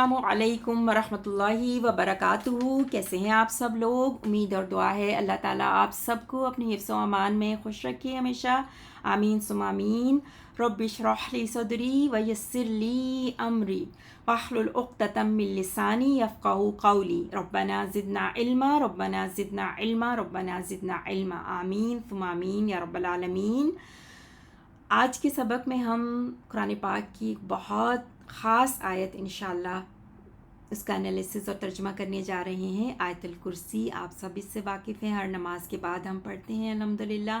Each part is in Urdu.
السلام علیکم ورحمۃ اللہ وبرکاتہ۔ کیسے ہیں آپ سب لوگ؟ امید اور دعا ہے اللہ تعالیٰ آپ سب کو اپنے حفظ و امان میں خوش رکھے ہمیشہ، آمین ثم آمین۔ رب اشرح لی صدری ویسر لی امری واحلل عقدۃ من لسانی یفقہوا قولی۔ ربنا زدنا علما، ربنا زدنا علما، ربنا زدنا علما، آمین ثم آمین یا رب العالمین۔ آج کے سبق میں ہم قرآن پاک کی ایک بہت خاص آیت انشاءاللہ اس کا انالیسس اور ترجمہ کرنے جا رہے ہیں، آیت الکرسی۔ آپ سب اس سے واقف ہیں، ہر نماز کے بعد ہم پڑھتے ہیں الحمدللہ۔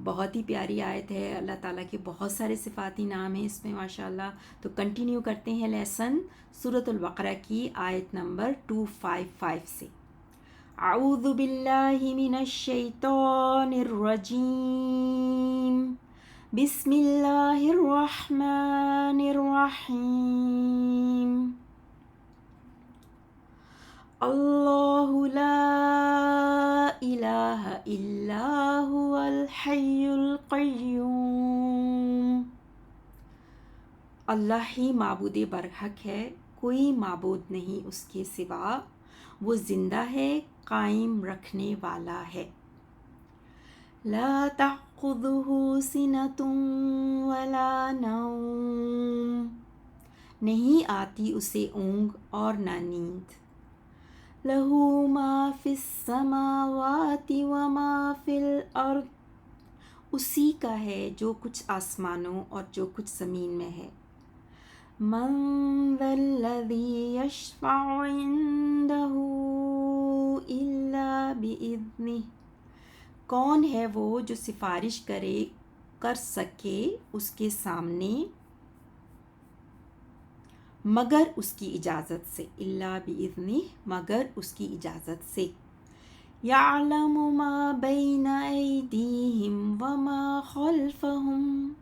بہت ہی پیاری آیت ہے، اللہ تعالیٰ کے بہت سارے صفاتی نام ہیں اس میں ماشاءاللہ۔ تو کنٹینیو کرتے ہیں لیسن سورۃ البقرہ کی آیت نمبر 255 سے۔ اعوذ باللہ من الشیطان الرجیم، بسم اللہ الرحمن الرحیم۔ اللہ لا الہ الا هو الحی القیوم۔ اللہ ہی معبود برحق ہے، کوئی معبود نہیں اس کے سوا، وہ زندہ ہے، قائم رکھنے والا ہے۔ لا تأخذہ سنۃ ولا نوم، نہیں آتی اسے اونگ اور نہ نیند۔ لہ ما فی السماوات وما فی الارض، اسی کا ہے جو کچھ آسمانوں اور جو کچھ زمین میں ہے۔ من ذا الذی یشفع عندہ الا بإذنہ، کون ہے وہ جو سفارش کر سکے اس کے سامنے مگر اس کی اجازت سے، الا بإذنہ، مگر اس کی اجازت سے۔ یعلم ما بین ایدیہم وما خلفہم،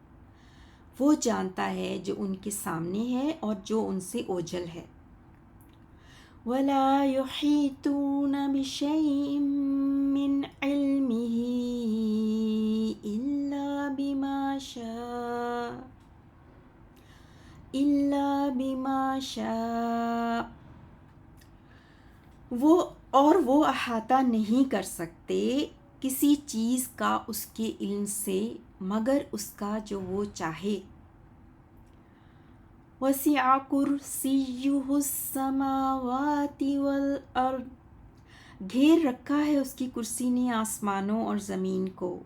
وہ جانتا ہے جو ان کے سامنے ہے اور جو ان سے اوجھل ہے۔ ولا یحیطون بشیء من علمہ الا بما شاء، وہ احاطہ نہیں کر سکتے کسی چیز کا اس کے علم سے مگر اس کا جو وہ چاہے۔ وسع کرسیہ السماوات والارض، گھیر رکھا ہے اس کی کرسی نے آسمانوں اور زمین کو۔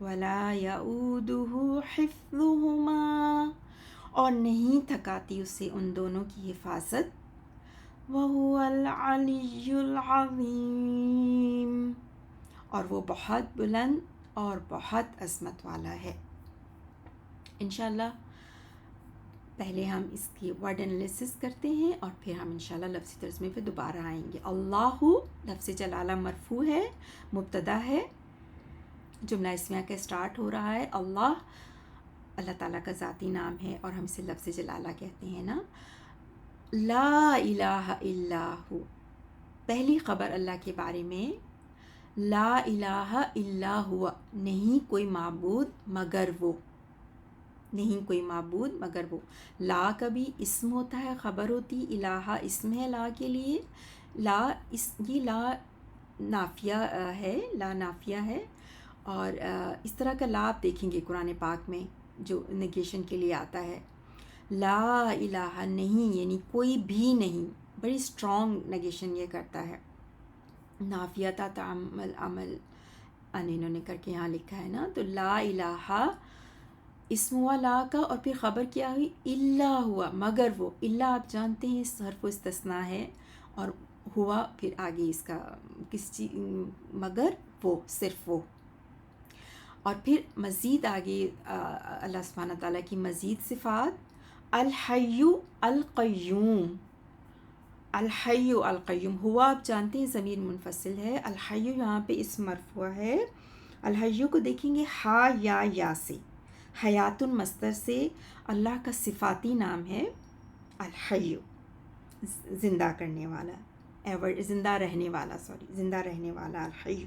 ولا یؤودہ حفظہما، اور نہیں تھکاتی اسے ان دونوں کی حفاظت۔ وہو العلی العظیم، اور وہ بہت بلند اور بہت عظمت والا ہے۔ انشاءاللہ پہلے ہم اس کی ورڈ انالیسس کرتے ہیں اور پھر ہم انشاءاللہ لفظی ترجمے پہ دوبارہ آئیں گے۔ اللہ لفظ جلالہ مرفوع ہے، مبتدا ہے، جملہ اسمیہ کا اسٹارٹ ہو رہا ہے۔ اللہ تعالیٰ کا ذاتی نام ہے اور ہم اسے لفظ جلالہ کہتے ہیں نا۔ لا الہ الا ہو، پہلی خبر اللہ کے بارے میں، لا الہ الا ہوا، نہیں کوئی معبود مگر وہ، نہیں کوئی معبود مگر وہ۔ لا کا بھی اسم ہوتا ہے، خبر ہوتی، الہ اسم ہے لا کے لیے۔ یہ لا نافیہ ہے، لا نافیہ ہے، اور اس طرح کا لا آپ دیکھیں گے قرآن پاک میں جو نیگیشن کے لیے آتا ہے۔ لا الہ نہیں، یعنی کوئی بھی نہیں، بڑی اسٹرانگ نیگیشن یہ کرتا ہے۔ نافیہ تا تعمل عمل انہوں نے کر کے یہاں لکھا ہے نا، تو لا الہ اسم ہوا لا کا، اور پھر خبر کیا ہوئی؟ الا ہوا، مگر وہ۔ الا آپ جانتے ہیں اس حرف و استثناء ہے، اور ہوا پھر آگے اس کا کس چیز، مگر وہ، صرف وہ۔ اور پھر مزید آگے اللہ سبحانہ تعالیٰ کی مزید صفات، الحی القیوم، الحی القیوم۔ ہوا آپ جانتے ہیں ضمیر منفصل ہے، الحی یہاں پہ اسم مرفوع ہے۔ الحی کو دیکھیں گے ہا یا سے، حیات مصدر سے، اللہ کا صفاتی نام ہے الحی، زندہ کرنے والا، زندہ رہنے والا الحی۔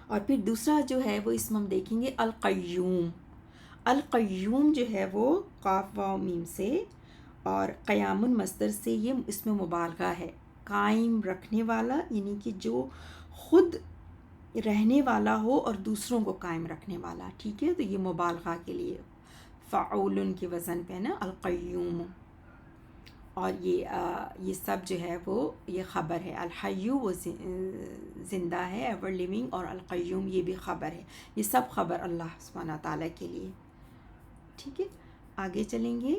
اور پھر دوسرا جو ہے وہ اسم ہم دیکھیں گے القیوم۔ القیوم جو ہے وہ قاف واو میم سے، اور قیام مصدر سے یہ اس میں مبالغہ ہے، قائم رکھنے والا یعنی کہ جو خود رہنے والا ہو اور دوسروں کو قائم رکھنے والا، ٹھیک ہے، تو یہ مبالغہ کے لیے فعول کے وزن پہ نا القیوم، اور یہ سب جو ہے وہ یہ خبر ہے، الحی وہ زندہ ہے ایور لیونگ، اور القیوم یہ بھی خبر ہے، یہ سب خبر اللہ سبحانہ تعالیٰ کے لیے، ٹھیک ہے۔ آگے چلیں گے،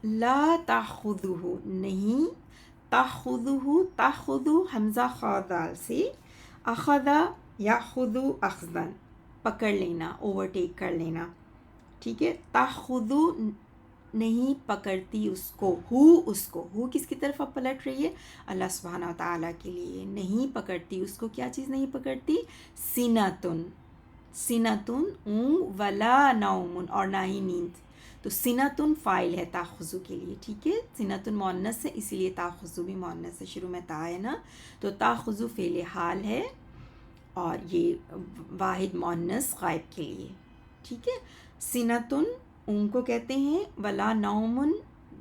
لا تاخذہ نہیں، تاخذہ تاخذ حمزہ خاء سے، اخذ یاخذ اخذا پکڑ لینا، اوور ٹیک کر لینا، ٹھیک ہے۔ تاخذ نہیں پکڑتی اس کو، اس کو کس کی طرف اب پلٹ رہی ہے؟ اللہ سبحانہ و تعالیٰ کے لیے، نہیں پکڑتی اس کو، کیا چیز نہیں پکڑتی؟ سنتن، سنتن اونگ، ولا نوم اور نہ ہی نیند، تو سنتن فاعل ہے تاخذو کے لیے، ٹھیک ہے، سنتن مؤنث ہے اسی لیے تاخذو بھی مؤنث ہے، شروع میں تا ہے نا، تو تاخذو فعل حال ہے اور یہ واحد مؤنث غائب کے لیے، ٹھیک ہے۔ سنتن اون کو کہتے ہیں، ولا نومن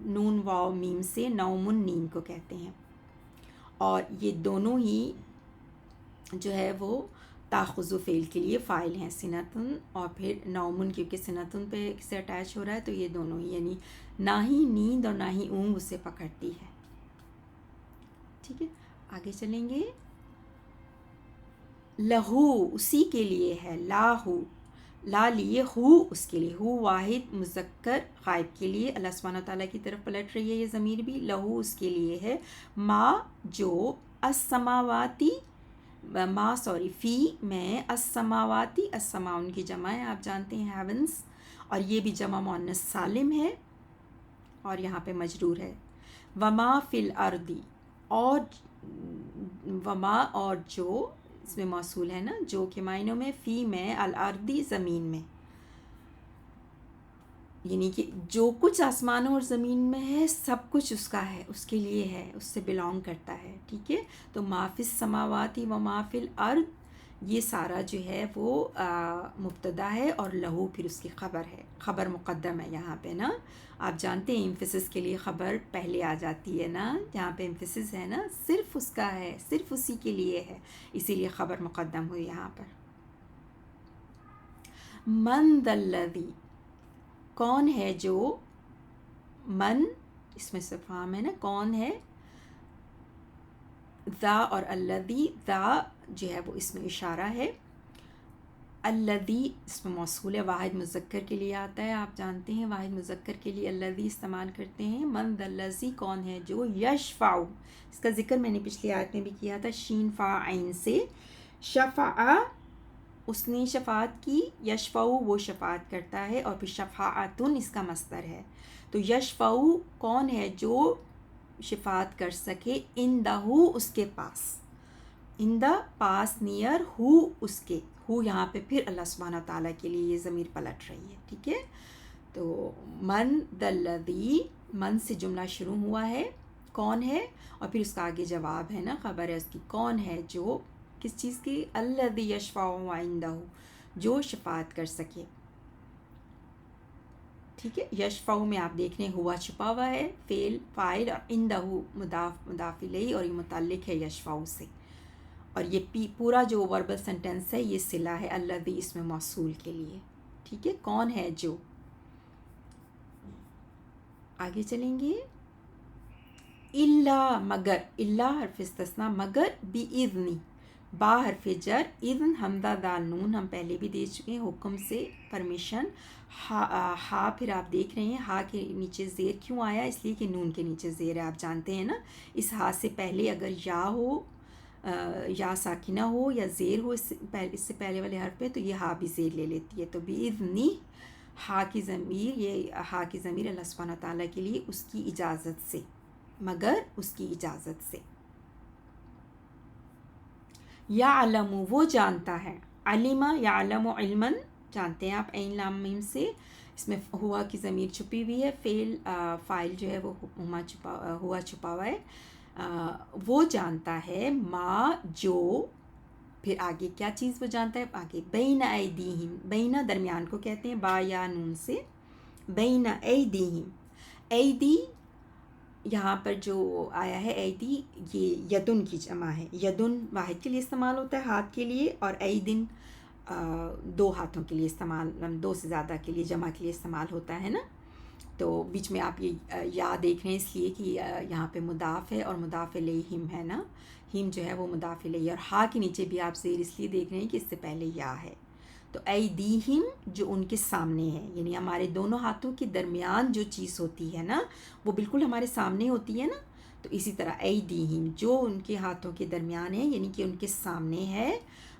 نون واو میم سے، نومن نیند کو کہتے ہیں، اور یہ دونوں ہی جو ہے وہ تاخذ فعل کے لیے فاعل ہیں، سنتن اور پھر نومن، کیونکہ سنتن پہ سے اٹیچ ہو رہا ہے تو یہ دونوں ہی، یعنی نہ ہی نیند اور نہ ہی اونگ اسے پکڑتی ہے، ٹھیک ہے۔ آگے چلیں گے، لہو اسی کے لیے ہے، لاہو لا لیے، ہو اس کے لیے، ہو واحد مذکر غائب کے لیے، اللہ سبحانہ تعالیٰ کی طرف پلٹ رہی ہے یہ ضمیر بھی، لہو اس کے لیے ہے، ما جو، السماواتی فی میں، السماواتی، السماء ان کی جمع ہے، آپ جانتے ہیں ہیونس، اور یہ بھی جمع مؤنث سالم ہے اور یہاں پہ مجرور ہے، وما فی الارضی، اور وما اور جو، اس میں موصول ہے نا، جو کے معنوں میں، فی میں، الارضی زمین میں، یعنی کہ جو کچھ آسمانوں اور زمین میں ہے سب کچھ اس کا ہے، اس کے لیے ہے، اس سے بلانگ کرتا ہے، ٹھیک ہے۔ تو ما فی السماواتی و ما فی الارض، یہ سارا جو ہے وہ مبتدا ہے، اور لہو پھر اس کی خبر ہے، خبر مقدم ہے یہاں پہ نا، آپ جانتے ہیں ایمفیسس کے لیے خبر پہلے آ جاتی ہے نا، جہاں پہ ایمفیسس ہے نا، صرف اس کا ہے، صرف اسی کے لیے ہے، اسی لیے خبر مقدم ہوئی یہاں پر۔ من ذا الذی، کون ہے جو، من اس میں استفہام ہے نا، کون ہے، ذا اور الذی، ذا جو ہے وہ اس میں اشارہ ہے، الذی اس میں موصول ہے، واحد مذکر کے لیے آتا ہے، آپ جانتے ہیں واحد مذکر کے لیے الذی استعمال کرتے ہیں، من ذا الذی کون ہے جو، یشفع، اس کا ذکر میں نے پچھلی آیت میں بھی کیا تھا، شین فا عین سے، شفع اس نے شفاعت کی، یشفع وہ شفاعت کرتا ہے، اور پھر شفاعتن اس کا مصدر ہے، تو یشفع کون ہے جو شفاعت کر سکے، اندہ اس کے پاس، اندہ پاس، نیئر، ہو اس کے، ہو یہاں پہ پھر اللہ سبحانہ تعالیٰ کے لیے یہ ضمیر پلٹ رہی ہے، ٹھیک ہے۔ تو من ذا الذی، من سے جملہ شروع ہوا ہے، کون ہے، اور پھر اس کا آگے جواب ہے نا، خبر ہے اس کی، کون ہے جو، کس چیز کی، الذی یشفع عندہ، جو شفاعت کر سکے، ٹھیک ہے۔ یشفع میں آپ دیکھ رہے ہیں ہوا چھپا ہوا ہے، فعل فاعل، اور عندہ مضاف الیہ، اور یہ متعلق ہے یشفع سے، اور یہ پورا جو وربل سینٹینس ہے یہ صلہ ہے الذی اس میں موصول کے لیے، ٹھیک ہے، کون ہے جو۔ آگے چلیں گے، الا مگر، الا حرف استثناء، مگر، بِإِذْنِ با حرف جر، اذن حمزہ دال نون ہم پہلے بھی دے چکے ہیں، حکم سے، پرمیشن، ہا پھر آپ دیکھ رہے ہیں ہا کے نیچے زیر کیوں آیا، اس لیے کہ نون کے نیچے زیر ہے، آپ جانتے ہیں نا، اس ہا سے پہلے اگر یا ہو، یا ساکنہ ہو یا زیر ہو اس سے پہلے والے حرف پہ، تو یہ ہا بھی زیر لے لیتی ہے، تو بِإِذْنِ ہا کی ضمیر، یہ ہا کی ضمیر اللہ سبحانہ تعالیٰ کے لیے اس کی اجازت سے، مگر اس کی اجازت سے، یعلم وہ جانتا ہے، علم یعلم علما جانتے ہیں آپ، عین لام میم سے، اس میں ہوا کی ضمیر چھپی ہوئی ہے، فاعل جو ہے وہ ہوا چھپا ہوا ہے، وہ جانتا ہے، ما جو، پھر آگے کیا چیز وہ جانتا ہے، آگے بین ایدیہم، بین درمیان کو کہتے ہیں با یا نون سے، بین ایدیہم، ایدی یہاں پر جو آیا ہے ایدی یہ یدن کی جمع ہے، یدن واحد کے لیے استعمال ہوتا ہے ہاتھ کے لیے، اور ایدن دو ہاتھوں کے لیے استعمال، دو سے زیادہ کے لیے جمع کے لیے استعمال ہوتا ہے نا. تو بیچ میں آپ یہ یا دیکھ رہے ہیں اس لیے کہ یہاں پہ مضاف ہے اور مضاف الیہم ہے نا، ہم جو ہے وہ مضاف الیہ، اور ہا کے نیچے بھی آپ زیر اس لیے دیکھ رہے ہیں کہ اس سے پہلے یا ہے. تو ایدیہم جو ان کے سامنے ہے، یعنی ہمارے دونوں ہاتھوں کے درمیان جو چیز ہوتی ہے نا وہ بالکل ہمارے سامنے ہوتی ہے نا. تو اسی طرح ایدیہم جو ان کے ہاتھوں کے درمیان ہے، یعنی کہ ان کے سامنے ہے.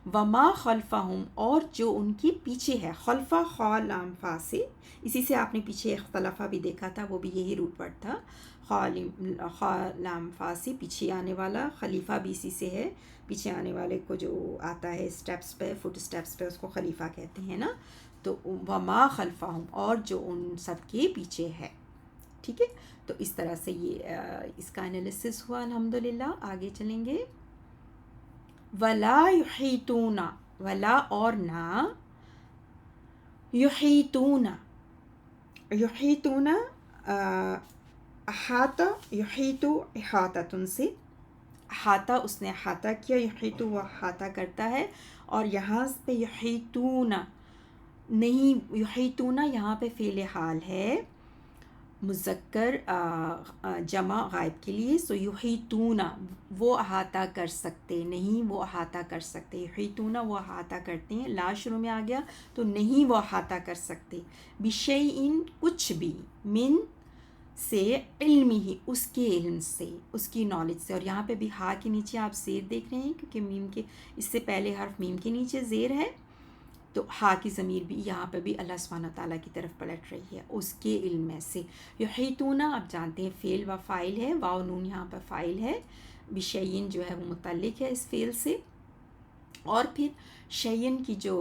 وما خلفہم اور جو ان کے پیچھے ہے، خلفہ خا لام فا سے، اسی سے آپ نے پیچھے اختلافہ بھی دیکھا تھا، وہ بھی یہی روٹ ورڈ تھا، خا لام فا سے پیچھے آنے والا، خلیفہ بھی اسی سے ہے، پیچھے آنے والے کو جو آتا ہے اسٹیپس پہ، فٹ اسٹیپس پہ، اس کو خلیفہ کہتے ہیں نا. تو وما خلفہم اور جو ان سب کے پیچھے ہے. ٹھیک ہے، تو اس طرح سے یہ اس کا انالیسس ہوا الحمدللہ. آگے چلیں گے. ولا یحیطون، ولا اور نہ، یحیطون، یحیطون احاطہ، یحیط احاطۃ سے، احاطہ اس نے احاطہ کیا، یحیط وہ احاطہ کرتا ہے. اور یہاں پہ یحیطون نہیں، یحیطون یہاں پہ فعل حال ہے مذکر جمع غائب کے لیے. سو یحیطون وہ احاطہ کر سکتے، نہیں وہ احاطہ کر سکتے، یحیطون وہ احاطہ کرتے ہیں، لا شروع میں آ گیا تو نہیں وہ احاطہ کر سکتے. بشیء کچھ بھی، من سے، علم ہی اس کے علم سے، اس کی نالج سے. اور یہاں پہ بھی ہا کے نیچے آپ زیر دیکھ رہے ہیں کیونکہ میم کے اس سے پہلے حرف میم کے نیچے زیر ہے، تو ہا کی ضمیر بھی یہاں پہ بھی اللہ سبحانہ تعالیٰ کی طرف پلٹ رہی ہے، اس کے علم میں سے. یحیطون آپ جانتے ہیں فعل و فاعل ہے، واو نون یہاں پہ فاعل ہے، بشیء جو ہے وہ متعلق ہے اس فعل سے. اور پھر شیئن کی جو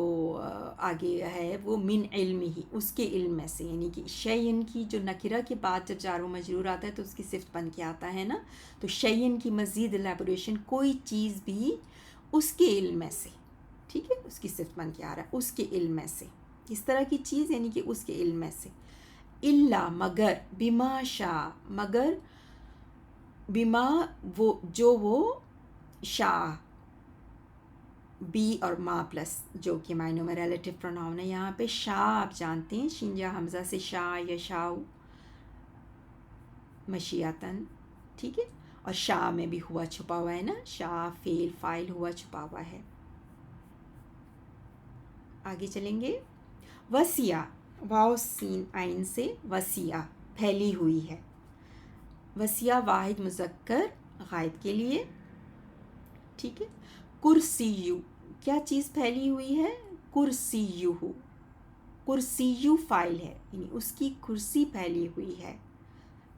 آگے ہے وہ من علم ہی اس کے علم میں سے، یعنی کہ شیئن کی جو نکرہ کے بعد جب جار و مجرور آتا ہے تو اس کی صفت بن کے آتا ہے نا. تو شیئن کی مزید الیبوریشن، کوئی چیز بھی اس کے علم میں سے، ٹھیک ہے، اس کی صفت بن کے آ رہا ہے اس کے علم میں سے، اس طرح کی چیز یعنی کہ اس کے علم میں سے. الا مگر، بما شاء مگر، بما وہ جو وہ، شاء بی اور ما پلس جو کہ معنوں میں ریلیٹیو پروناؤن ہے. یہاں پہ شاء آپ جانتے ہیں شین یا حمزہ سے شاء یا شاء مشیاتن، ٹھیک ہے، اور شاء میں بھی ہوا چھپا ہوا ہے نا، شاء فعل فاعل ہوا چھپا ہوا ہے. آگے چلیں گے. وسیع، واو سین عین سے، وسیع پھیلی ہوئی ہے، وسیع واحد مذکر غائب کے لیے. ٹھیک ہے. کرسیو کیا چیز پھیلی ہوئی ہے، کرسیہ، کرسیو فاعل ہے، یعنی اس کی کرسی پھیلی ہوئی ہے.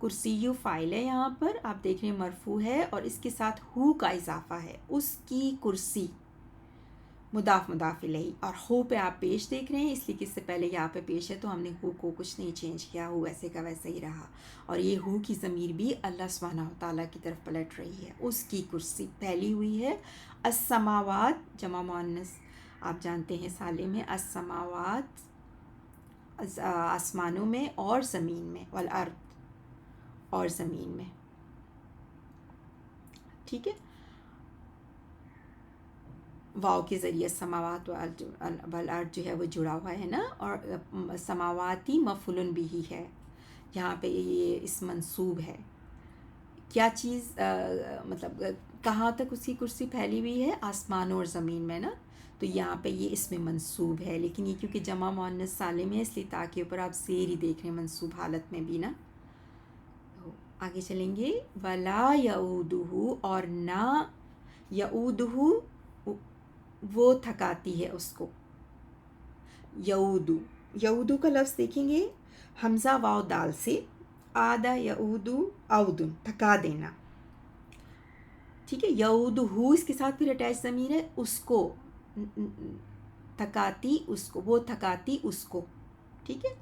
کرسیو فاعل ہے، یہاں پر آپ دیکھ رہے ہیں مرفوع ہے اور اس کے ساتھ ہو کا اضافہ ہے، اس کی کرسی، مضاف مضاف الیہ. اور ہو پہ آپ پیش دیکھ رہے ہیں، اس لیے کہ اس سے پہلے یہاں پہ پیش ہے تو ہم نے ہو کو کچھ نہیں چینج کیا، ہو ویسے کا ویسے ہی رہا. اور یہ ہو کی ضمیر بھی اللہ سبحانہ تعالیٰ کی طرف پلٹ رہی ہے، اس کی کرسی پھیلی ہوئی ہے. السماوات جمع مؤنث آپ جانتے ہیں سالم ہے، السماوات آسمانوں میں اور زمین میں، والارض اور زمین میں. ٹھیک ہے. واو کے ذریعے سماوات والارض جو ہے وہ جڑا ہوا ہے نا، اور سماواتی مفعول بھی ہے، یہاں پہ یہ اس منصوب ہے. کیا چیز مطلب کہاں تک اس کی کرسی پھیلی ہوئی ہے، آسمانوں اور زمین میں نا. تو یہاں پہ یہ اس میں منصوب ہے، لیکن یہ کیونکہ جمع مؤنث سالم ہے اس لیے تاکہ اوپر آپ زیر ہی دیکھ رہے ہیں منصوب حالت میں بھی نا. آگے چلیں گے. ولا یعودہ اور نہ، یعودہ وہ تھکاتی ہے اس کو، یعودو، یعودو کا لفظ دیکھیں گے حمزہ واو دال سے، آدھا یعودو عودن تھکا دینا. ٹھیک ہے. یعودہ اس کے ساتھ پھر اٹیچ ضمیر ہے، اس کو تھکاتی، اس کو وہ تھکاتی اس کو. ٹھیک ہے.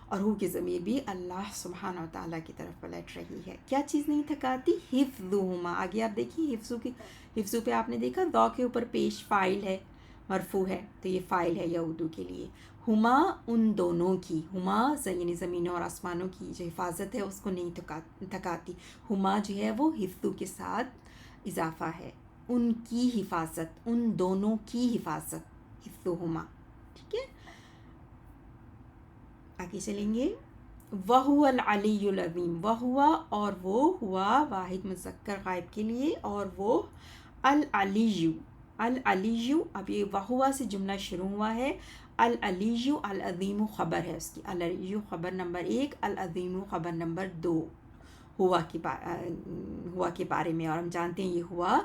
اور ہو کی ضمیر بھی اللہ سبحانہ و تعالیٰ کی طرف پلٹ رہی ہے. کیا چیز نہیں تھکاتی، حفظہما. آگے آپ دیکھیے حفظو پہ آپ نے دیکھا ضا کے اوپر پیش فاعل ہے، مرفوع ہے، تو یہ فاعل ہے یعودو کے لیے. ہما ان دونوں کی، ہما یعنی زمینوں اور آسمانوں کی جو حفاظت ہے اس کو نہیں تھکاتی، ہما جو ہے وہ حفظ کے ساتھ اضافہ ہے، ان کی حفاظت، ان دونوں کی حفاظت، حفظ ہما. ٹھیک ہے، آگے چلیں گے. وَهُوَ الْعَلِيُّ الْعَظِيمُ، وَهُوَ اور وہ، ہوا واحد مذکر غائب کے لیے، اور وہ العلیُّ، العلیُّ، اب یہ وَهُوَ سے جملہ شروع ہوا ہے. العلیُّ العظیم خبر ہے اس کی، العلیُّ خبر نمبر 1، العظیم خبر نمبر 2 ہوا کے بارے میں. اور ہم جانتے ہیں یہ ہوا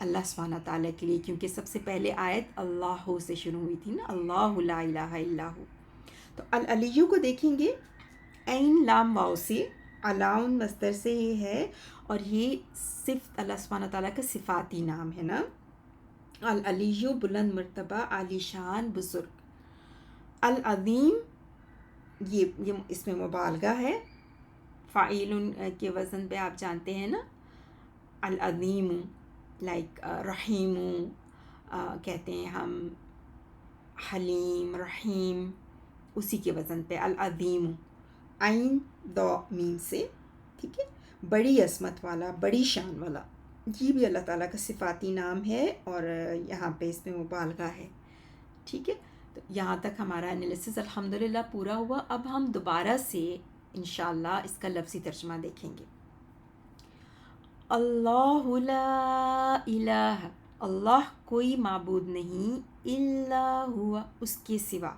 اللہ سبحانہ تعالیٰ کے لیے، کیونکہ سب سے پہلے آیت اللہ سے شروع ہوئی تھی نا، اللہ لا الہ الا ہو. تو العلیُّ کو دیکھیں گے، عین لام واؤ سے، علاؤن مصدر سے یہ ہے، اور یہ صرف اللہ سبحانہ تعالیٰ کا صفاتی نام ہے نا. العلیُّ بلند مرتبہ، عالی شان، بزرگ. العظیم یہ اس میں مبالغہ ہے، فاعل کے وزن پہ آپ جانتے ہیں نا، العظیم لائک رحیم کہتے ہیں ہم، حلیم، رحیم، اسی کے وزن پہ العظیم، عین دو میم سے. ٹھیک ہے، بڑی عظمت والا، بڑی شان والا. یہ بھی اللہ تعالیٰ کا صفاتی نام ہے، اور یہاں پہ اس میں مبالغہ ہے. ٹھیک ہے، تو یہاں تک ہمارا انالیسس الحمدللہ پورا ہوا. اب ہم دوبارہ سے انشاءاللہ اس کا لفظی ترجمہ دیکھیں گے. اللہ لا الہ، اللہ کوئی معبود نہیں، الا ہوا اس کے سوا،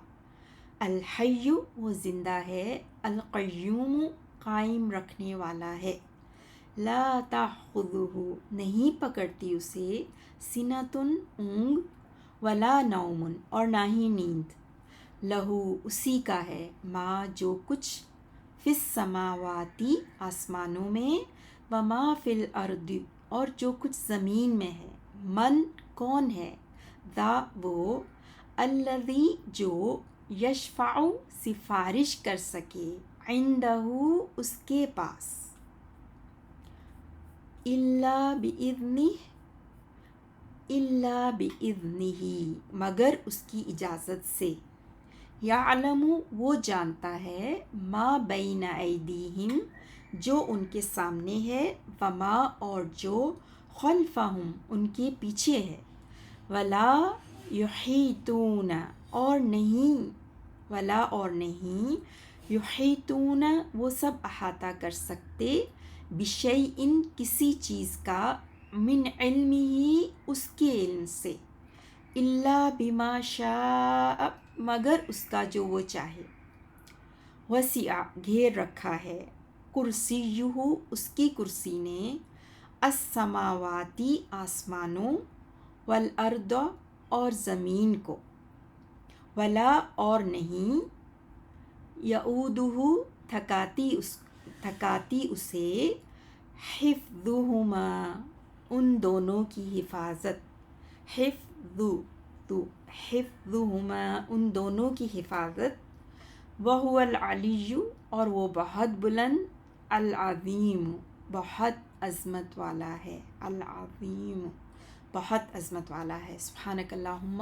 الحی وہ زندہ ہے، القیوم قائم رکھنے والا ہے، لا تأخذہ نہیں پکڑتی اسے، سنۃ اونگ، ولا نوم اور نہ ہی نیند، لہو اسی کا ہے، ما جو کچھ، فی السماواتی آسمانوں میں، وما فی الارض اور جو کچھ زمین میں ہے، من کون ہے، ذا وہ، الذی جو، یشفع سفارش کر سکے، عندہ اس کے پاس، الا باذنہ، الا باذنہ مگر اس کی اجازت سے، یعلم وہ جانتا ہے، ما بین ایدیہم جو ان کے سامنے ہے، وما اور جو خلفہم ان کے پیچھے ہے، ولا یحیطون اور نہیں، ولا اور نہیں، یحیطون وہ سب احاطہ کر سکتے، بشیء کسی چیز کا، من علمہ اس کے علم سے، الا بما شاء مگر اس کا جو وہ چاہے، وسع گھیر رکھا ہے، کرسیہ اس کی کرسی نے، السماواتی آسمانوں، والارض اور زمین کو، ولا اور نہیں، یعودہ تھکاتی اسے، حفظہما ان دونوں کی حفاظت، حفظہما ان دونوں کی حفاظت، وہو العلی اور وہ بہت بلند، العظیم بہت عظمت والا ہے، العظیم بہت عظمت والا ہے. سبحانک اللہم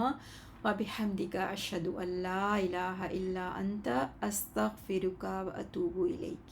و بحمدک، اشہد ان لا الہ الا انت، استغفرک و اتوب الیک.